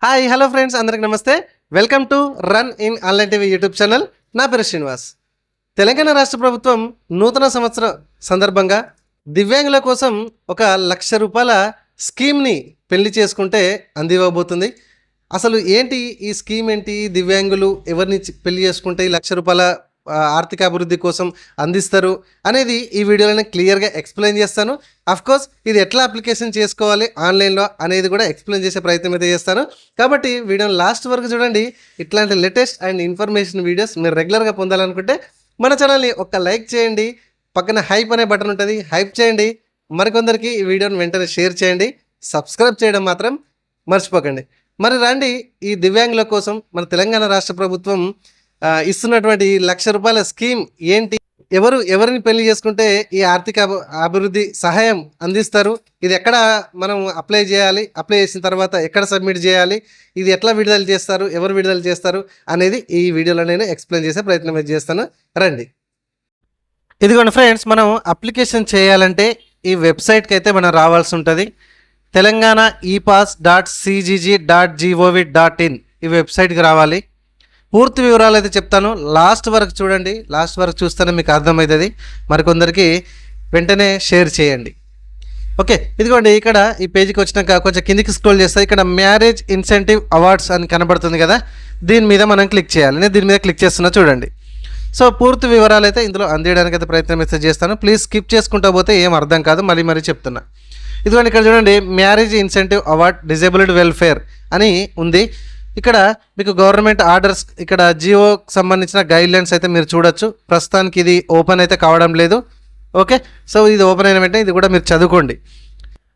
Hi hello friends, అందరికి నమస్తే. Welcome to run in online TV YouTube channel. నా పేరు శ్రీనివాస్. తెలంగాణ రాష్ట్ర ప్రభుత్వం నూతన సంవత్సరం సందర్భంగా దివ్యాంగుల కోసం ₹1,00,000 స్కీమ్ని పెళ్లి చేసుకుంటే అందివ్వబోతుంది. అసలు ఏంటి ఈ స్కీమ్, ఏంటి, దివ్యాంగులు ఎవరిని పెళ్లి చేసుకుంటే ఈ ₹1,00,000 ఆర్థిక అభివృద్ధి కోసం అందిస్తారు అనేది ఈ వీడియోలోనే క్లియర్గా ఎక్స్ప్లెయిన్ చేస్తాను. అఫ్కోర్స్ ఇది ఎట్లా అప్లికేషన్ చేసుకోవాలి ఆన్లైన్లో అనేది కూడా ఎక్స్ప్లెయిన్ చేసే ప్రయత్నం అయితే చేస్తాను. కాబట్టి వీడియోని లాస్ట్ వరకు చూడండి. ఇట్లాంటి లేటెస్ట్ అండ్ ఇన్ఫర్మేషన్ వీడియోస్ మీరు రెగ్యులర్గా పొందాలనుకుంటే మన ఛానల్ని ఒక లైక్ చేయండి. పక్కన హైప్ అనే బటన్ ఉంటుంది, హైప్ చేయండి. మరికొందరికి ఈ వీడియోని వెంటనే షేర్ చేయండి. సబ్స్క్రైబ్ చేయడం మాత్రం మర్చిపోకండి. మరి రండి, ఈ దివ్యాంగుల కోసం మన తెలంగాణ రాష్ట్ర ప్రభుత్వం ఇస్తున్నటువంటి ₹1,00,000 స్కీమ్ ఏంటి, ఎవరిని పెళ్లి చేసుకుంటే ఈ ఆర్థిక అభివృద్ధి సహాయం అందిస్తారు, ఇది ఎక్కడ మనం అప్లై చేయాలి, అప్లై చేసిన తర్వాత ఎక్కడ సబ్మిట్ చేయాలి, ఇది ఎట్లా విడుదల చేస్తారు, ఎవరు విడుదల చేస్తారు అనేది ఈ వీడియోలో నేను ఎక్స్ప్లెయిన్ చేసే ప్రయత్నం చేస్తాను. రండి. ఇదిగోండి ఫ్రెండ్స్, మనం అప్లికేషన్ చేయాలంటే ఈ వెబ్సైట్కి అయితే మనం రావాల్సి ఉంటుంది. తెలంగాణ epass.cgg.gov.in ఈ వెబ్సైట్కి రావాలి. పూర్తి వివరాలు అయితే చెప్తాను, లాస్ట్ వరకు చూడండి. లాస్ట్ వరకు చూస్తేనే మీకు అర్థమవుతుంది. మరికొందరికి వెంటనే షేర్ చేయండి. ఓకే, ఇదిగోండి ఇక్కడ ఈ పేజీకి వచ్చినాక కొంచెం కిందికి స్క్రోల్ చేస్తే ఇక్కడ మ్యారేజ్ ఇన్సెంటివ్ అవార్డ్స్ అని కనబడుతుంది కదా, దీని మీద మనం క్లిక్ చేయాలి. నేను దీని మీద క్లిక్ చేస్తున్నా చూడండి. సో పూర్తి వివరాలు అయితే ఇందులో అందించడానికి అయితే ప్రయత్నం అయితే చేస్తాను. ప్లీజ్ స్కిప్ చేసుకుంటూ పోతే ఏం అర్థం కాదు, మరీ చెప్తున్నా. ఇదిగోండి ఇక్కడ చూడండి, marriage incentive award disabled welfare అని ఉంది. ఇక్కడ మీకు గవర్నమెంట్ ఆర్డర్స్, ఇక్కడ జియోకి సంబంధించిన గైడ్లైన్స్ అయితే మీరు చూడొచ్చు. ప్రస్తుతానికి ఇది ఓపెన్ అయితే కావడం లేదు. ఓకే, సో ఇది ఓపెన్ అయిన వెంటనే ఇది కూడా మీరు చదువుకోండి.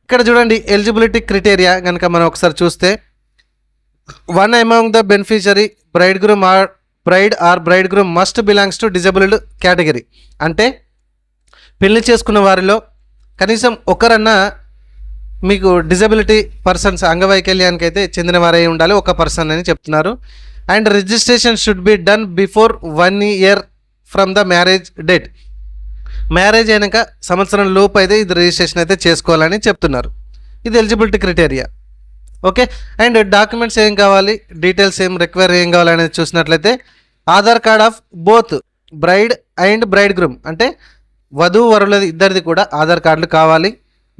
ఇక్కడ చూడండి, ఎలిజిబిలిటీ క్రైటీరియా కనుక మనం ఒకసారి చూస్తే, one among the beneficiary braid groom must belongs to disabled category. అంటే పెళ్లి చేసుకున్న వారిలో కనీసం ఒకరన్నా మీకు డిజబిలిటీ పర్సన్స్, అంగవైకల్యానికి అయితే చెందిన వారై ఉండాలి, ఒక పర్సన్ అని చెప్తున్నారు. And registration should be done before 1 year from the marriage date. Marriage అయినాక సంవత్సరం లోపు అయితే ఇది రిజిస్ట్రేషన్ అయితే చేసుకోవాలని చెప్తున్నారు. ఇది eligibility criteria. Okay, and documents ఏం కావాలి, డీటెయిల్స్ ఏం రిక్వైర్ ఏం కావాలనేది చూసినట్లయితే, Aadhaar card of both bride and braid groom, అంటే వధువు వరులది ఇద్దరిది కూడా ఆధార్ కార్డులు కావాలి.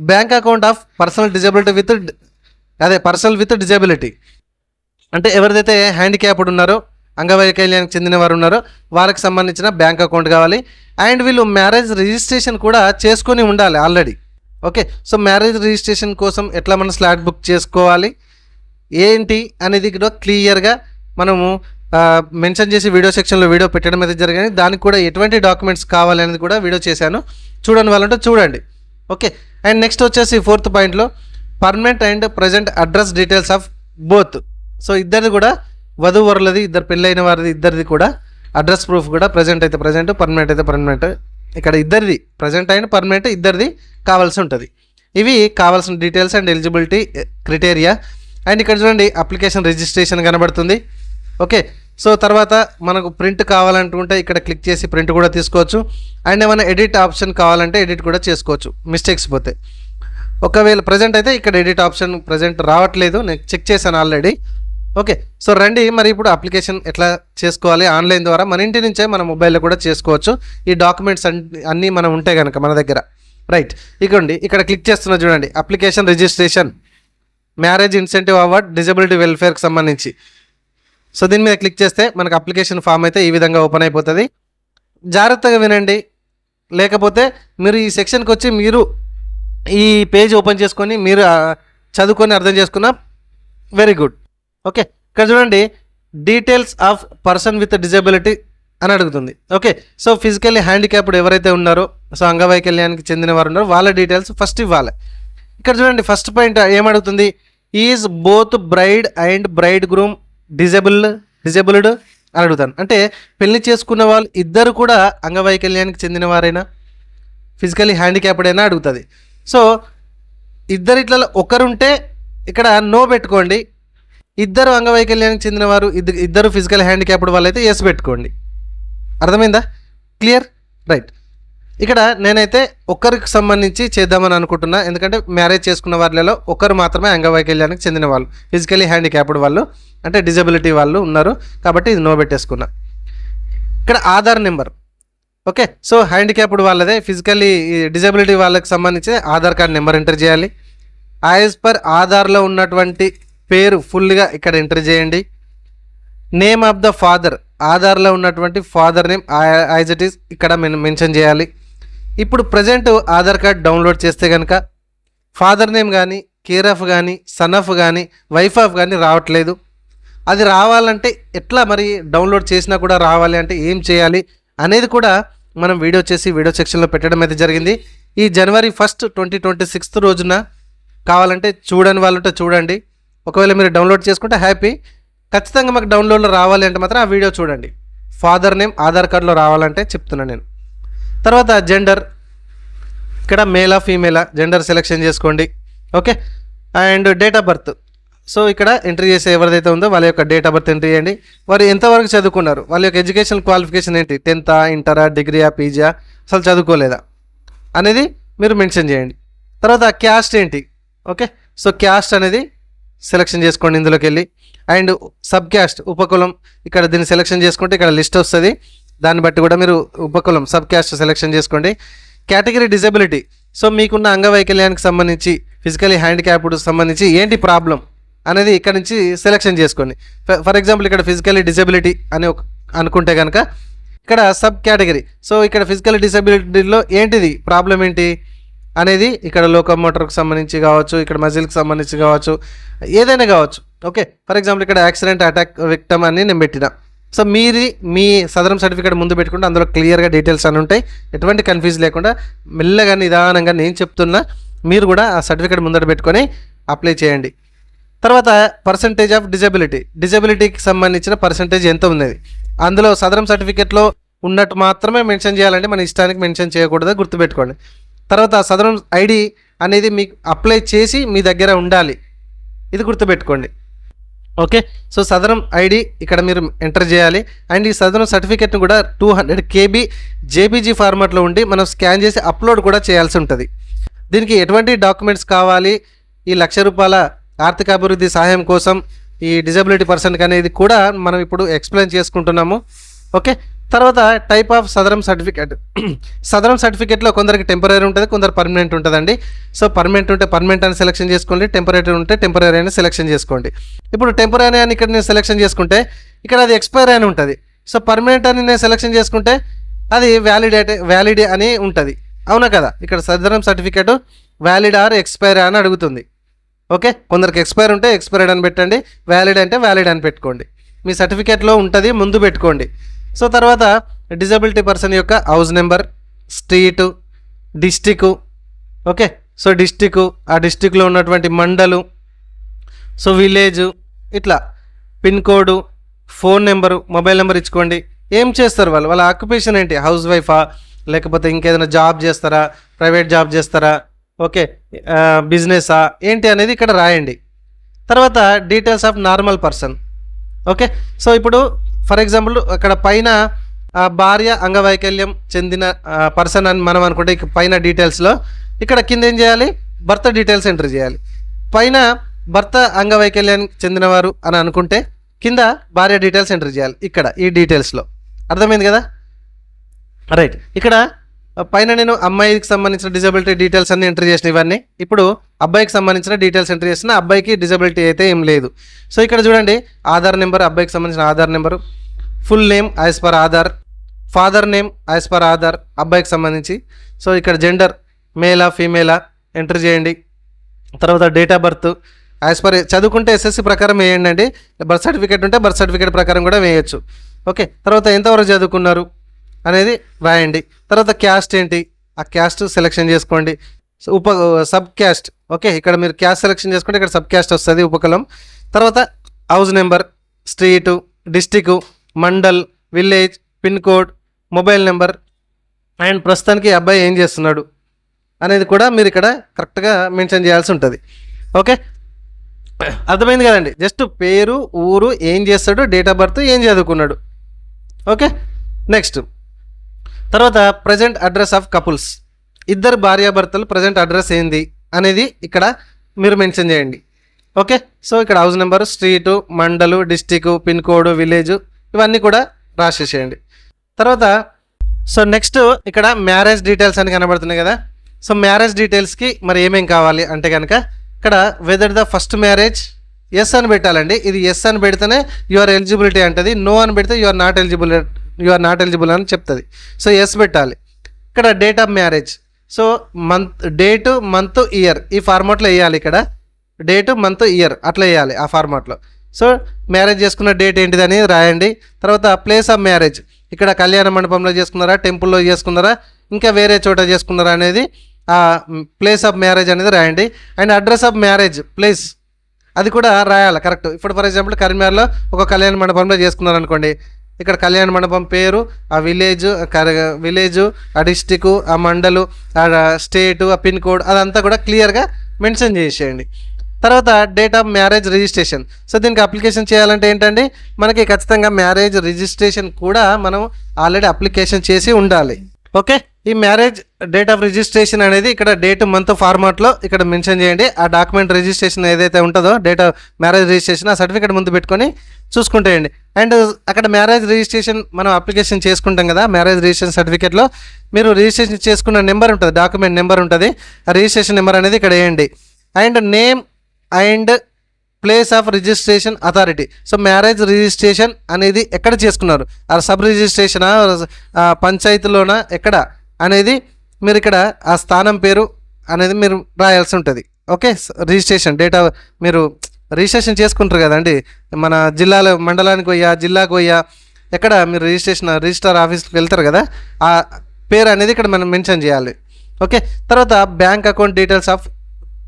Bank account of personal with disability, అంటే ఎవరిదైతే హ్యాండిక్యాప్డ్ ఉన్నారో, అంగవైకల్యానికి చెందిన వారు ఉన్నారో వారికి సంబంధించిన బ్యాంక్ అకౌంట్ కావాలి. అండ్ వీళ్ళు మ్యారేజ్ రిజిస్ట్రేషన్ కూడా చేసుకొని ఉండాలి already. Okay, so marriage registration కోసం ఎట్లా మనం స్లాట్ బుక్ చేసుకోవాలి ఏంటి అనేది కూడా క్లియర్గా మనము మెన్షన్ చేసి వీడియో సెక్షన్లో వీడియో పెట్టడం అయితే జరిగింది. దానికి కూడా ఎటువంటి డాక్యుమెంట్స్ కావాలి అనేది కూడా వీడియో చేశాను, చూడని వాళ్ళంటే చూడండి. ఓకే, అండ్ నెక్స్ట్ వచ్చేసి 4th పాయింట్లో permanent and present address details of both. So ఇద్దరిది కూడా, వధువు వరులది, ఇద్దరు పెళ్ళైన వారిది ఇద్దరిది కూడా అడ్రస్ ప్రూఫ్ కూడా ప్రజెంట్ అయితే ప్రజెంట్, పర్మనెంట్ అయితే పర్మనెంట్, ఇక్కడ ఇద్దరిది ప్రజెంట్ అండ్ పర్మనెంట్ ఇద్దరిది కావాల్సి ఉంటుంది. ఇవి కావాల్సిన details and eligibility criteria. And ఇక్కడ చూడండి, అప్లికేషన్ రిజిస్ట్రేషన్ కనబడుతుంది. ఓకే, సో తర్వాత మనకు ప్రింట్ కావాలనుకుంటే ఇక్కడ క్లిక్ చేసి ప్రింట్ కూడా తీసుకోవచ్చు. అండ్ ఏమైనా ఎడిట్ ఆప్షన్ కావాలంటే ఎడిట్ కూడా చేసుకోవచ్చు మిస్టేక్స్ పోతే. ఒకవేళ ప్రజెంట్ అయితే ఇక్కడ ఎడిట్ ఆప్షన్ ప్రజెంట్ రావట్లేదు, నేను చెక్ చేశాను ఆల్రెడీ. ఓకే, సో రండి, మరి ఇప్పుడు అప్లికేషన్ ఎట్లా చేసుకోవాలి ఆన్లైన్ ద్వారా మన ఇంటి నుంచే మన మొబైల్లో కూడా చేసుకోవచ్చు. ఈ డాక్యుమెంట్స్ అన్నీ మనం ఉంటే కనుక మన దగ్గర. రైట్, ఇకండి ఇక్కడ క్లిక్ చేస్తున్నా చూడండి, application registration marriage incentive award disability వెల్ఫేర్కి సంబంధించి. సో దీని మీద క్లిక్ చేస్తే మనకు అప్లికేషన్ ఫామ్ అయితే ఈ విధంగా ఓపెన్ అయిపోతుంది. జాగ్రత్తగా వినండి, లేకపోతే మీరు ఈ సెక్షన్కి వచ్చి మీరు ఈ పేజ్ ఓపెన్ చేసుకొని మీరు చదువుకొని అర్థం చేసుకున్నా వెరీ గుడ్. ఓకే, ఇక్కడ చూడండి, details of person with disability అని అడుగుతుంది. ఓకే, సో ఫిజికల్లీ హ్యాండిక్యాప్డ్ ఎవరైతే ఉన్నారో, సో అంగవైకల్యానికి చెందిన వారు ఉన్నారో వాళ్ళ డీటెయిల్స్ ఫస్ట్ ఇవ్వాలి. ఇక్కడ చూడండి, ఫస్ట్ పాయింట్ ఏమడుగుతుంది, is both bride and bridegroom disabled అని అడుగుతాను. అంటే పెళ్లి చేసుకున్న వాళ్ళు ఇద్దరు కూడా అంగవైకల్యానికి చెందిన వారైనా, ఫిజికల్లీ హ్యాండిక్యాప్డ్ అయినా అడుగుతుంది. సో ఇద్దరిట్లలో ఒకరుంటే ఇక్కడ నో పెట్టుకోండి, ఇద్దరు అంగవైకల్యానికి చెందినవారు, ఇద్దరు ఫిజికల్ హ్యాండిక్యాప్డ్ వాళ్ళైతే ఎస్ పెట్టుకోండి. అర్థమైందా? క్లియర్? రైట్. ఇక్కడ నేనైతే ఒక్కరికి సంబంధించి చేద్దామని అనుకుంటున్నా, ఎందుకంటే మ్యారేజ్ చేసుకున్న వాళ్ళలో ఒకరు మాత్రమే అంగవైకల్యానికి చెందిన వాళ్ళు, ఫిజికలీ హ్యాండిక్యాప్డ్ వాళ్ళు, అంటే డిజబిలిటీ వాళ్ళు ఉన్నారు, కాబట్టి ఇది నో పెట్టేసుకున్నా. ఇక్కడ Aadhaar number. Okay, so handicapped వాళ్ళదే, ఫిజికల్లీ డిజబిలిటీ వాళ్ళకి సంబంధించి ఆధార్ కార్డ్ నెంబర్ ఎంటర్ చేయాలి. యాజ్ పర్ ఆధార్లో ఉన్నటువంటి పేరు ఫుల్గా ఇక్కడ ఎంటర్ చేయండి. నేమ్ ఆఫ్ ద ఫాదర్, ఆధార్లో ఉన్నటువంటి father name as it is ఇక్కడ మెన్షన్ చేయాలి. ఇప్పుడు ప్రజెంట్ ఆధార్ కార్డ్ డౌన్లోడ్ చేస్తే కనుక ఫాదర్ నేమ్ కానీ, కేర్ ఆఫ్ కానీ, సన్ ఆఫ్ కానీ, వైఫ్ ఆఫ్ కానీ రావట్లేదు. అది రావాలంటే ఎట్లా, మరి డౌన్లోడ్ చేసినా కూడా రావాలి అంటే ఏం చేయాలి అనేది కూడా మనం వీడియో చేసి వీడియో సెక్షన్లో పెట్టడం అయితే జరిగింది. ఈ జనవరి 1, 2026 రోజున కావాలంటే చూడని వాళ్ళంటే చూడండి. ఒకవేళ మీరు డౌన్లోడ్ చేసుకుంటే హ్యాపీ. ఖచ్చితంగా మాకు డౌన్లోడ్లో రావాలి అంటే మాత్రం ఆ వీడియో చూడండి. ఫాదర్ నేమ్ ఆధార్ కార్డులో రావాలంటే చెప్తున్నాను నేను. తర్వాత జెండర్, ఇక్కడ మేలా ఫీమేలా జెండర్ సెలెక్షన్ చేసుకోండి. Okay, and date of birth. So ఇక్కడ ఎంట్రీ చేసే ఎవరిదైతే ఉందో వాళ్ళ యొక్క డేట్ ఆఫ్ బర్త్ ఎంట్రీ చేయండి. వారు ఎంతవరకు చదువుకున్నారు, వాళ్ళ యొక్క ఎడ్యుకేషన్ క్వాలిఫికేషన్ ఏంటి, 10th, ఇంటరా, డిగ్రీయా, పీజీయా, అసలు చదువుకోలేదా అనేది మీరు మెన్షన్ చేయండి. తర్వాత క్యాస్ట్ ఏంటి. ఓకే, సో క్యాస్ట్ అనేది సెలెక్షన్ చేసుకోండి ఇందులోకి వెళ్ళి. అండ్ సబ్ క్యాస్ట్, ఉపకులం, ఇక్కడ దీన్ని సెలెక్షన్ చేసుకుంటే ఇక్కడ లిస్ట్ వస్తుంది, దాన్ని బట్టి కూడా మీరు ఉపకులం సబ్ క్యాస్ట్ సెలెక్షన్ చేసుకోండి. కేటగిరీ డిజబిలిటీ, సో మీకున్న అంగవైకల్యానికి సంబంధించి ఫిజికలీ హ్యాండిక్యాప్డ్ సంబంధించి ఏంటి ప్రాబ్లం అనేది ఇక్కడ నుంచి సెలెక్షన్ చేసుకోండి. ఫర్ ఎగ్జాంపుల్ ఇక్కడ ఫిజికలీ డిజబిలిటీ అని అనుకుంటే కనుక ఇక్కడ సబ్ కేటగిరీ, సో ఇక్కడ ఫిజికల్ డిసబిలిటీలో ఏంటిది ప్రాబ్లం ఏంటి అనేది ఇక్కడ లోకోమోటర్కి సంబంధించి కావచ్చు, ఇక్కడ మజిల్కి సంబంధించి కావచ్చు, ఏదైనా కావచ్చు. ఓకే, ఫర్ ఎగ్జాంపుల్ ఇక్కడ యాక్సిడెంట్ అటాక్ విక్టమ్ అని నేను పెట్టిన. సో మీ సదరం సర్టిఫికేట్ ముందు పెట్టుకుంటే అందులో క్లియర్గా డీటెయిల్స్ అని ఉంటాయి, ఎటువంటి కన్ఫ్యూజ్ లేకుండా మెల్లగా నిదానంగా నేను చెప్తున్నా, మీరు కూడా ఆ సర్టిఫికేట్ ముందర పెట్టుకొని అప్లై చేయండి. తర్వాత పర్సంటేజ్ ఆఫ్ డిజబిలిటీకి సంబంధించిన పర్సంటేజ్ ఎంత ఉన్నది అందులో సదరం సర్టిఫికేట్లో ఉన్నట్టు మాత్రమే మెన్షన్ చేయాలంటే మన ఇష్టానికి మెన్షన్ చేయకూడదు, గుర్తుపెట్టుకోండి. తర్వాత సదరం ఐడి అనేది మీకు అప్లై చేసి మీ దగ్గర ఉండాలి, ఇది గుర్తుపెట్టుకోండి. ఓకే, సో సదరం ఐడి ఇక్కడ మీరు ఎంటర్ చేయాలి. అండ్ ఈ సదరం సర్టిఫికేట్ని కూడా 200 KB జేపీజీ ఫార్మాట్లో ఉండి మనం స్కాన్ చేసి అప్లోడ్ కూడా చేయాల్సి ఉంటుంది. దీనికి ఎటువంటి డాక్యుమెంట్స్ కావాలి, ఈ ₹1,00,000 ఆర్థిక అభివృద్ధి సహాయం కోసం ఈ డిజబిలిటీ పర్సన్కి అనేది కూడా మనం ఇప్పుడు ఎక్స్ప్లెయిన్ చేసుకుంటున్నాము. ఓకే, తర్వాత టైప్ ఆఫ్ సదరం సర్టిఫికేట్. సదరం సర్టిఫికేట్లో కొందరికి టెంపరీ ఉంటుంది, కొందరు పర్మనెంట్ ఉంటుందండి. సో పర్మనెంట్ ఉంటే పర్మనెంట్ అని సెలెక్షన్ చేసుకోండి, టెంపరీ ఉంటే టెంపరీ అని సెలెక్షన్ చేసుకోండి. ఇప్పుడు టెంపరీ అని ఇక్కడ నేను సెలెక్షన్ చేసుకుంటే ఇక్కడ అది ఎక్స్పైర్ అని ఉంటుంది. సో పర్మనెంట్ అని నేను సెలెక్షన్ చేసుకుంటే అది వ్యాలిడ్ అని ఉంటుంది, అవునా కదా. ఇక్కడ సదరం సర్టిఫికేట్ వ్యాలిడ్ ఆర్ ఎక్స్పైర్ అని అడుగుతుంది. ఓకే, కొందరికి ఎక్స్పైర్ ఉంటే ఎక్స్పైర్డ్ అని పెట్టండి, వ్యాలిడ్ అంటే వ్యాలిడ్ అని పెట్టుకోండి, మీ సర్టిఫికేట్లో ఉంటుంది, ముందు పెట్టుకోండి. సో తర్వాత డిజబిలిటీ పర్సన్ యొక్క house number, street, district. Okay, so district, ఆ డిస్టిక్లో ఉన్నటువంటి మండలు, సో విలేజు, ఇట్లా pin code, phone number, mobile number ఇచ్చుకోండి. ఏం చేస్తారు వాళ్ళ ఆక్యుపేషన్ ఏంటి, హౌస్ వైఫా లేకపోతే ఇంకేదైనా జాబ్ చేస్తారా, ప్రైవేట్ జాబ్ చేస్తారా, ఓకే బిజినెసా ఏంటి అనేది ఇక్కడ రాయండి. తర్వాత details of normal person. Okay, so ఇప్పుడు ఫర్ ఎగ్జాంపుల్ అక్కడ పైన భార్య అంగవైకల్యం చెందిన పర్సన్ అని మనం అనుకుంటే పైన డీటెయిల్స్లో ఇక్కడ కింద ఏం చేయాలి, భర్త డీటెయిల్స్ ఎంటర్ చేయాలి. పైన భర్త అంగవైకల్యానికి చెందినవారు అని అనుకుంటే కింద భార్య డీటెయిల్స్ ఎంటర్ చేయాలి ఇక్కడ ఈ డీటెయిల్స్లో. అర్థమైంది కదా, రైట్. ఇక్కడ పైన నేను అమ్మాయికి సంబంధించిన డిజబిలిటీ డీటెయిల్స్ అన్ని ఎంటర్ చేసిన, ఇవన్నీ ఇప్పుడు అబ్బాయికి సంబంధించిన డీటెయిల్స్ ఎంటర్ చేసిన. అబ్బాయికి డిజబిలిటీ అయితే ఏం లేదు. సో ఇక్కడ చూడండి ఆధార్ నెంబర్, అబ్బాయికి సంబంధించిన Aadhaar number, full name as per Aadhaar, father name as per Aadhaar అబ్బాయికి సంబంధించి. సో ఇక్కడ జెండర్ మేలా ఫీమేలా ఎంటర్ చేయండి. తర్వాత date of birth as per, చదువుకుంటే SSC ప్రకారం వేయండి అండి, బర్త్ సర్టిఫికేట్ ఉంటే బర్త్ సర్టిఫికేట్ ప్రకారం కూడా వేయచ్చు. ఓకే, తర్వాత ఎంతవరకు చదువుకున్నారు అనేది రాయండి. తర్వాత క్యాస్ట్ ఏంటి, ఆ క్యాస్ట్ సెలెక్షన్ చేసుకోండి. సబ్ క్యాస్ట్, ఓకే ఇక్కడ మీరు క్యాస్ట్ సెలెక్షన్ చేసుకుంటే ఇక్కడ సబ్ క్యాస్ట్ వస్తుంది, ఉపకులం. తర్వాత house number, street, district, mandal, village, pin code, mobile number, and ప్రస్తుతానికి అబ్బాయి ఏం చేస్తున్నాడు అనేది కూడా మీరు ఇక్కడ కరెక్ట్గా మెన్షన్ చేయాల్సి ఉంటుంది. ఓకే, అర్థమైంది కదండి. జస్ట్ పేరు, ఊరు, ఏం చేస్తాడు, డేట్ ఆఫ్ బర్త్, ఏం చదువుకున్నాడు. ఓకే, నెక్స్ట్ తర్వాత ప్రజెంట్ అడ్రస్ ఆఫ్ కపుల్స్, ఇద్దరు భార్యాభర్తలు ప్రజెంట్ అడ్రస్ ఏంది అనేది ఇక్కడ మీరు మెన్షన్ చేయండి. ఓకే, సో ఇక్కడ హౌస్ నెంబరు, స్ట్రీటు, మండలు, డిస్టిక్, పిన్ కోడ్, విలేజ్ ఇవన్నీ కూడా రాసేసేయండి. తర్వాత సో నెక్స్ట్ ఇక్కడ మ్యారేజ్ డీటెయిల్స్ అని కనబడుతున్నాయి కదా. సో మ్యారేజ్ డీటెయిల్స్కి మరి ఏమేం కావాలి అంటే కనుక ఇక్కడ whether the first marriage yes అని పెట్టాలండి. ఇది ఎస్ అని పెడితేనే యువర్ ఎలిజిబిలిటీ అంటది, నో అని పెడితే యు ఆర్ నాట్ ఎలిజిబుల్ అని చెప్తుంది. సో ఎస్ పెట్టాలి. ఇక్కడ date of marriage, so month, date, month, year ఈ ఫార్మాట్లో వేయాలి. ఇక్కడ డేటు, మంత్, ఇయర్ అట్లా వేయాలి ఆ ఫార్మాట్లో. సో మ్యారేజ్ చేసుకున్న డేట్ ఏంటిదని రాయండి. తర్వాత ప్లేస్ ఆఫ్ మ్యారేజ్, ఇక్కడ కళ్యాణ మండపంలో చేసుకున్నారా, టెంపుల్లో చేసుకున్నారా, ఇంకా వేరే చోట చేసుకున్నారా అనేది ఆ ప్లేస్ ఆఫ్ మ్యారేజ్ అనేది రాయండి. And address of marriage place అది కూడా రాయాలి కరెక్ట్. ఇప్పుడు ఫర్ ఎగ్జాంపుల్ కరీంనగర్లో ఒక కళ్యాణ మండపంలో చేసుకున్నారనుకోండి, ఇక్కడ కళ్యాణ మండపం పేరు, ఆ విలేజ్, ఆ డిస్టిక్, ఆ మండలు, ఆ స్టేటు, ఆ పిన్ కోడ్ అదంతా కూడా క్లియర్గా మెన్షన్ చేసేయండి. తర్వాత date of marriage registration, so దీనికి అప్లికేషన్ చేయాలంటే ఏంటంటే మనకి ఖచ్చితంగా మ్యారేజ్ రిజిస్ట్రేషన్ కూడా మనం ఆల్రెడీ అప్లికేషన్ చేసి ఉండాలి. ఓకే, ఈ మ్యారేజ్ డేట్ ఆఫ్ రిజిస్ట్రేషన్ అనేది ఇక్కడ డేట్, మంత్ ఫార్మాట్లో ఇక్కడ మెన్షన్ చేయండి. ఆ డాక్యుమెంట్ రిజిస్ట్రేషన్ ఏదైతే ఉంటుందో డేట్ ఆఫ్ మ్యారేజ్ రిజిస్ట్రేషన్ ఆ సర్టిఫికేట్ ముందు పెట్టుకొని చూసుకుంటేయండి. అండ్ అక్కడ మ్యారేజ్ రిజిస్ట్రేషన్ మనం అప్లికేషన్ చేసుకుంటాం కదా, మ్యారేజ్ రిజిస్ట్రేషన్ సర్టిఫికేట్లో మీరు రిజిస్ట్రేషన్ చేసుకున్న నెంబర్ ఉంటుంది, డాక్యుమెంట్ నెంబర్ ఉంటుంది, ఆ రిజిస్ట్రేషన్ నెంబర్ అనేది ఇక్కడ వేయండి. And name and place of registration authority, so marriage registration అనేది ఎక్కడ చేసుకున్నారు, ఆ సబ్ రిజిస్ట్రేషనా, పంచాయతీలోనా, ఎక్కడ అనేది మీరు ఇక్కడ ఆ స్థానం పేరు అనేది మీరు రాయాల్సి ఉంటుంది. ఓకే, రిజిస్ట్రేషన్ డేటా మీరు రిజిస్ట్రేషన్ చేసుకుంటారు కదండి, మన జిల్లాలో మండలానికి పోయా, జిల్లాకు పోయా, ఎక్కడ మీరు రిజిస్టర్ ఆఫీస్కి వెళ్తారు కదా, ఆ పేరు అనేది ఇక్కడ మనం మెన్షన్ చేయాలి. ఓకే, తర్వాత bank account details of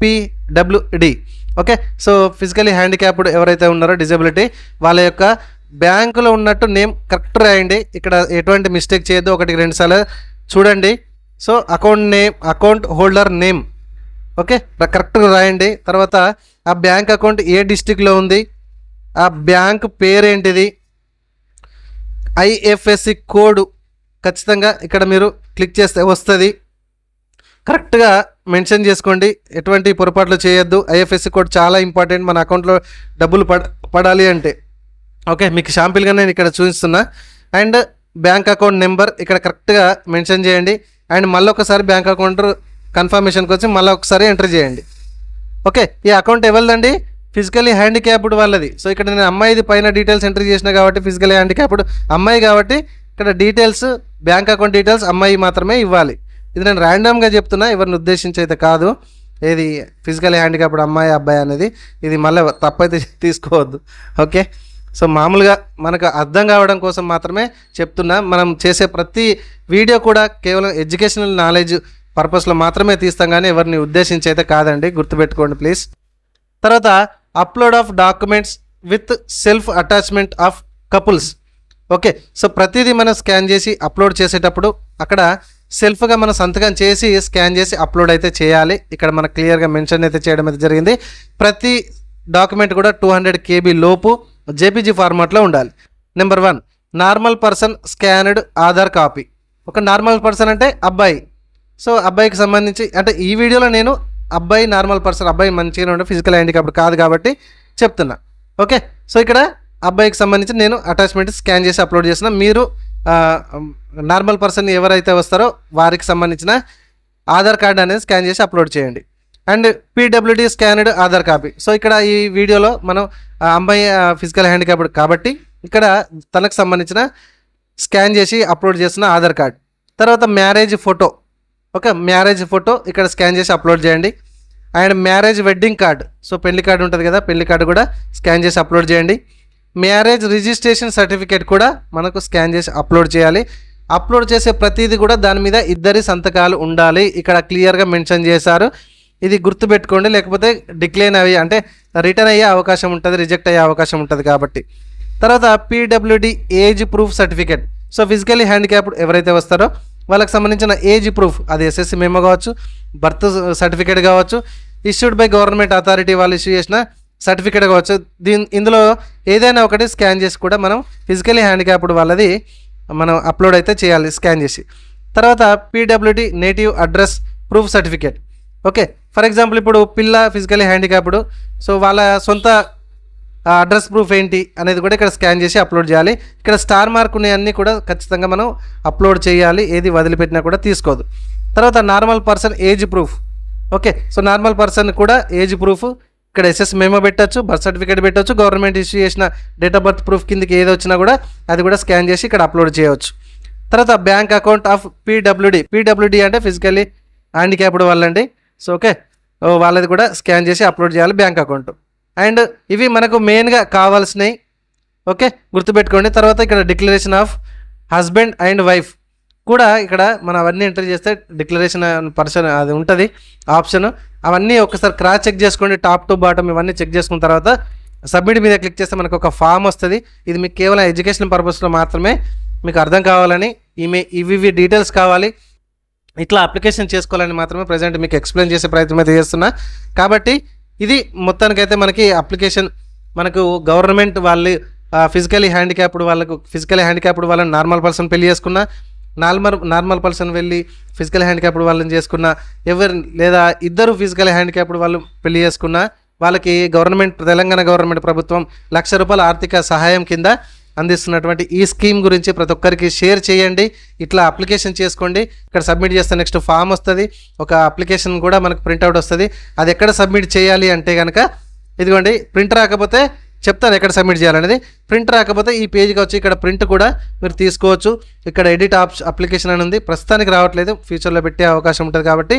PWD. Okay, so physically handicapped ఎవరైతే ఉన్నారో డిజబిలిటీ వాళ్ళ యొక్క బ్యాంకులో ఉన్నట్టు నేమ్ కరెక్ట్ రాయండి. ఇక్కడ ఎటువంటి మిస్టేక్ చేయొద్దు, 1-2 సార్లు చూడండి. So account name, account holder name okay కరెక్ట్గా రాయండి. తర్వాత ఆ బ్యాంక్ అకౌంట్ ఏ డిస్టిక్లో ఉంది, ఆ బ్యాంక్ పేరేంటిది, IFSC కోడ్ ఖచ్చితంగా ఇక్కడ మీరు క్లిక్ చేస్తే వస్తుంది. కరెక్ట్గా మెన్షన్ చేసుకోండి, ఎటువంటి పొరపాట్లు చేయొద్దు. IFSC కోడ్ చాలా ఇంపార్టెంట్ మన అకౌంట్లో డబ్బులు పడాలి అంటే. ఓకే, మీకు షాంపిల్గా నేను ఇక్కడ చూపిస్తున్నా. అండ్ బ్యాంక్ అకౌంట్ నెంబర్ ఇక్కడ కరెక్ట్గా మెన్షన్ చేయండి. అండ్ మళ్ళీ ఒకసారి బ్యాంక్ అకౌంట్ కన్ఫర్మేషన్కి వచ్చి మళ్ళీ ఒకసారి ఎంటర్ చేయండి. ఓకే, ఈ అకౌంట్ ఎవరిదండి, ఫిజికలీ హ్యాండిక్యాప్డ్ వాళ్ళది. సో ఇక్కడ నేను అమ్మాయిది పైన డీటెయిల్స్ ఎంటర్ చేసిన కాబట్టి ఫిజికలీ హ్యాండిక్యాప్డ్ అమ్మాయి కాబట్టి ఇక్కడ డీటెయిల్స్, బ్యాంక్ అకౌంట్ డీటెయిల్స్ అమ్మాయి మాత్రమే ఇవ్వాలి. ఇది నేను ర్యాండమ్గా చెప్తున్నా, ఎవరిని ఉద్దేశించి అయితే కాదు. ఏది ఫిజికల్ హ్యాండిక్యాప్డ్ అమ్మాయి అబ్బాయి అనేది ఇది మళ్ళీ తప్పైతే తీసుకోవద్దు. ఓకే, సో మామూలుగా మనకు అర్థం కావడం కోసం మాత్రమే చెప్తున్నా. మనం చేసే ప్రతి వీడియో కూడా కేవలం ఎడ్యుకేషనల్ నాలెడ్జ్ పర్పస్లో మాత్రమే తీస్తాం, కానీ ఎవరిని ఉద్దేశించి అయితే కాదండి, గుర్తుపెట్టుకోండి ప్లీజ్. తర్వాత upload of documents with self attachment of couples. Okay, so ప్రతిదీ మనం స్కాన్ చేసి అప్లోడ్ చేసేటప్పుడు అక్కడ సెల్ఫ్గా మనం సంతకం చేసి స్కాన్ చేసి అప్లోడ్ అయితే చేయాలి. ఇక్కడ మనకు క్లియర్గా మెన్షన్ అయితే చేయడం అయితే జరిగింది. ప్రతి డాక్యుమెంట్ కూడా 200 KB లోపు JPG ఫార్మాట్లో ఉండాలి. Number 1 normal person స్కానర్డ్ Aadhaar copy. ఒక నార్మల్ పర్సన్ అంటే అబ్బాయి. సో అబ్బాయికి సంబంధించి అంటే ఈ వీడియోలో నేను అబ్బాయి నార్మల్ పర్సన్, అబ్బాయి మంచిగా ఉండే ఫిజికల్ హ్యాండిక్యాప్డ్ కాదు కాబట్టి చెప్తున్నా. ఓకే, సో ఇక్కడ అబ్బాయికి సంబంధించి నేను అటాచ్మెంట్ స్కాన్ చేసి అప్లోడ్ చేసిన. మీరు నార్మల్ పర్సన్ ఎవరైతే వస్తారో వారికి సంబంధించిన ఆధార్ కార్డ్ అనేది స్కాన్ చేసి అప్లోడ్ చేయండి. And PWD స్కానర్డ్ Aadhaar copy. So ఇక్కడ ఈ వీడియోలో మనం అమ్మాయి ఫిజికల్ హ్యాండిక్యాప్డ్ కాబట్టి ఇక్కడ తనకు సంబంధించిన స్కాన్ చేసి అప్లోడ్ చేసిన ఆధార్ కార్డ్. తర్వాత marriage photo. Okay, marriage photo ఇక్కడ స్కాన్ చేసి అప్లోడ్ చేయండి. And marriage wedding card, so పెళ్లి కార్డు ఉంటుంది కదా, పెళ్లి కార్డు కూడా స్కాన్ చేసి అప్లోడ్ చేయండి. మ్యారేజ్ రిజిస్ట్రేషన్ సర్టిఫికేట్ కూడా మనకు స్కాన్ చేసి అప్లోడ్ చేయాలి. అప్లోడ్ చేసే ప్రతిదీ కూడా దాని మీద ఇద్దరి సంతకాలు ఉండాలి. ఇక్కడ క్లియర్గా మెన్షన్ చేశారు, ఇది గుర్తుపెట్టుకోండి. లేకపోతే డిక్లైన్ అయ్యి అంటే రిటర్న్ అయ్యే అవకాశం ఉంటుంది, రిజెక్ట్ అయ్యే అవకాశం ఉంటుంది కాబట్టి. తర్వాత PWD age proof certificate. So physically handicapped ఎవరైతే వస్తారో వాళ్ళకి సంబంధించిన ఏజ్ ప్రూఫ్, అది SSC మెమో కావచ్చు, బర్త్ సర్టిఫికేట్ కావచ్చు, ఇష్యూడ్ బై గవర్నమెంట్ అథారిటీ వాళ్ళు ఇష్యూ చేసిన సర్టిఫికేట్ కావచ్చు. ఇందులో ఏదైనా ఒకటి స్కాన్ చేసి కూడా మనం ఫిజికలీ హ్యాండిక్యాప్డ్ వాళ్ళది మనం అప్లోడ్ అయితే చేయాలి స్కాన్ చేసి. తర్వాత PWD native address proof certificate. Okay, for example ఇప్పుడు పిల్ల ఫిజికలీ హ్యాండిక్యాప్డ్, సో వాళ్ళ సొంత అడ్రస్ ప్రూఫ్ ఏంటి అనేది కూడా ఇక్కడ స్కాన్ చేసి అప్లోడ్ చేయాలి. ఇక్కడ స్టార్ మార్క్ ఉన్నాయన్నీ కూడా ఖచ్చితంగా మనం అప్లోడ్ చేయాలి, ఏది వదిలిపెట్టినా కూడా తీసుకోదు. తర్వాత normal person age proof. Okay, so normal person కూడా ఏజ్ ప్రూఫ్ ఇక్కడ ఎస్ఎస్ మెమో పెట్టచ్చు, బర్త్ సర్టిఫికేట్ పెట్టచ్చు, గవర్నమెంట్ ఇష్యూ చేసిన డేట్ ఆఫ్ బర్త్ ప్రూఫ్ కిందకి ఏది వచ్చినా కూడా అది కూడా స్కాన్ చేసి ఇక్కడ అప్లోడ్ చేయవచ్చు. తర్వాత బ్యాంక్ అకౌంట్ ఆఫ్ పీడబ్ల్యూడి అంటే ఫిజికల్లీ హ్యాండిక్యాప్డ్ వాళ్ళండి. సో ఓకే, వాళ్ళది కూడా స్కాన్ చేసి అప్లోడ్ చేయాలి బ్యాంక్ అకౌంట్. అండ్ ఇవి మనకు మెయిన్గా కావాల్సినవి. ఓకే, గుర్తుపెట్టుకోండి. తర్వాత ఇక్కడ declaration of husband and wife కూడా ఇక్కడ మనం అవన్నీ ఎంటర్ చేస్తే డిక్లరేషన్ పర్సన్ అది ఉంటుంది ఆప్షన్. అవన్నీ ఒకసారి క్రాస్ చెక్ చేసుకోండి, టాప్ టు బాటమ్ ఇవన్నీ చెక్ చేసుకున్న తర్వాత సబ్మిట్ మీద క్లిక్ చేస్తే మనకు ఒక ఫామ్ వస్తుంది. ఇది మీకు కేవలం ఎడ్యుకేషన్ పర్పస్లో మాత్రమే, మీకు అర్థం కావాలని ఇవి డీటెయిల్స్ కావాలి, ఇట్లా అప్లికేషన్ చేసుకోవాలని మాత్రమే ప్రజెంట్ మీకు ఎక్స్ప్లెయిన్ చేసే ప్రయత్నం అయితే చేస్తున్నా. కాబట్టి ఇది మొత్తానికైతే మనకి అప్లికేషన్, మనకు గవర్నమెంట్ వాళ్ళు ఫిజికలీ హ్యాండిక్యాప్డ్ వాళ్ళని నార్మల్ పర్సన్ పెళ్లి చేసుకున్నా, నార్మల్ పర్సన్ వెళ్ళి ఫిజికల్ హ్యాండిక్యాప్డ్ వాళ్ళని చేసుకున్న, లేదా ఇద్దరు ఫిజికల్ హ్యాండిక్యాప్డ్ వాళ్ళు పెళ్లి చేసుకున్న వాళ్ళకి తెలంగాణ గవర్నమెంట్ ప్రభుత్వం ₹1,00,000 ఆర్థిక సహాయం కింద అందిస్తున్నటువంటి ఈ స్కీమ్ గురించి ప్రతి ఒక్కరికి షేర్ చేయండి. ఇట్లా అప్లికేషన్ చేసుకోండి. ఇక్కడ సబ్మిట్ చేస్తే నెక్స్ట్ ఫామ్ వస్తుంది, ఒక అప్లికేషన్ కూడా మనకు ప్రింట్అవుట్ వస్తుంది. అది ఎక్కడ సబ్మిట్ చేయాలి అంటే కనుక ఇదిగోండి, ప్రింట్ రాకపోతే చెప్తాను ఎక్కడ సబ్మిట్ చేయాలనేది. ప్రింట్ రాకపోతే ఈ పేజ్కి వచ్చి ఇక్కడ ప్రింట్ కూడా మీరు తీసుకోవచ్చు. ఇక్కడ ఎడిట్ అప్లికేషన్ అని ఉంది, ప్రస్తుతానికి రావట్లేదు, ఫ్యూచర్లో పెట్టే అవకాశం ఉంటుంది కాబట్టి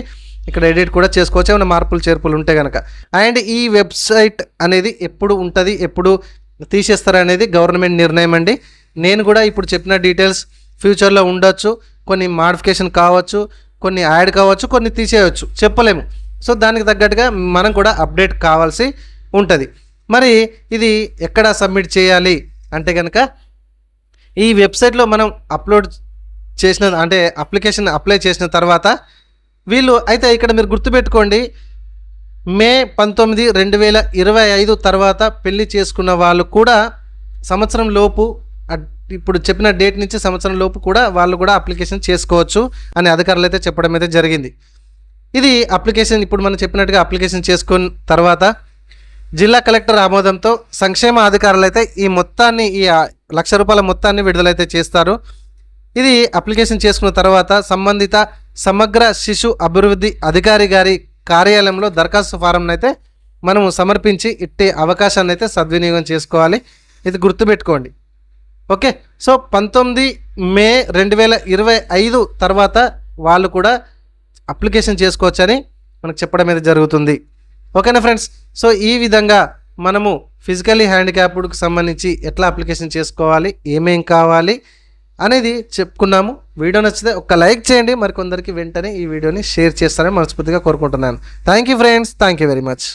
ఇక్కడ ఎడిట్ కూడా చేసుకోవచ్చు ఏమైనా మార్పులు చేర్పులు ఉంటే కనుక. అండ్ ఈ వెబ్సైట్ అనేది ఎప్పుడు ఉంటుంది, ఎప్పుడు తీసేస్తారనేది గవర్నమెంట్ నిర్ణయం అండి. నేను కూడా ఇప్పుడు చెప్పిన డీటెయిల్స్ ఫ్యూచర్లో ఉండొచ్చు, కొన్ని మాడిఫికేషన్ కావచ్చు, కొన్ని యాడ్ కావచ్చు, కొన్ని తీసేయవచ్చు, చెప్పలేము. సో దానికి తగ్గట్టుగా మనం కూడా అప్డేట్ కావాల్సి ఉంటుంది. మరి ఇది ఎక్కడ సబ్మిట్ చేయాలి అంటే కనుక ఈ వెబ్సైట్లో మనం అప్లోడ్ చేసిన అంటే అప్లికేషన్ అప్లై చేసిన తర్వాత వీళ్ళు అయితే ఇక్కడ మీరు గుర్తుపెట్టుకోండి, మే 19, 2025 తర్వాత పెళ్లి చేసుకున్న వాళ్ళు కూడా సంవత్సరం లోపు, ఇప్పుడు చెప్పిన డేట్ నుంచి సంవత్సరం లోపు కూడా వాళ్ళు కూడా అప్లికేషన్ చేసుకోవచ్చు అని అధికారులు అయితే చెప్పడం అయితే జరిగింది. ఇది అప్లికేషన్ ఇప్పుడు మనం చెప్పినట్టుగా అప్లికేషన్ చేసుకున్న తర్వాత జిల్లా కలెక్టర్ ఆమోదంతో సంక్షేమ అధికారులు అయితే ఈ మొత్తాన్ని, ఈ ₹1,00,000 మొత్తాన్ని విడుదలైతే చేస్తారు. ఇది అప్లికేషన్ చేసుకున్న తర్వాత సంబంధిత సమగ్ర శిశు అభివృద్ధి అధికారి గారి కార్యాలయంలో దరఖాస్తు ఫారంను అయితే మనము సమర్పించి ఇట్టే అవకాశాన్ని అయితే సద్వినియోగం చేసుకోవాలి. ఇది గుర్తుపెట్టుకోండి. ఓకే, సో 19 మే 2025 తర్వాత వాళ్ళు కూడా అప్లికేషన్ చేసుకోవచ్చని మనకు చెప్పడం అయితే జరుగుతుంది. ఓకేనా ఫ్రెండ్స్, సో ఈ విధంగా మనము ఫిజికల్లీ హ్యాండిక్యాప్డ్కి సంబంధించి ఎట్లా అప్లికేషన్ చేసుకోవాలి, ఏమేం కావాలి అనేది చెప్పుకున్నాము. వీడియో నచ్చితే ఒక లైక్ చేయండి, మరికొందరికి వెంటనే ఈ వీడియోని షేర్ చేస్తారని మనస్ఫూర్తిగా కోరుకుంటున్నాను. Thank you friends, thank you very much.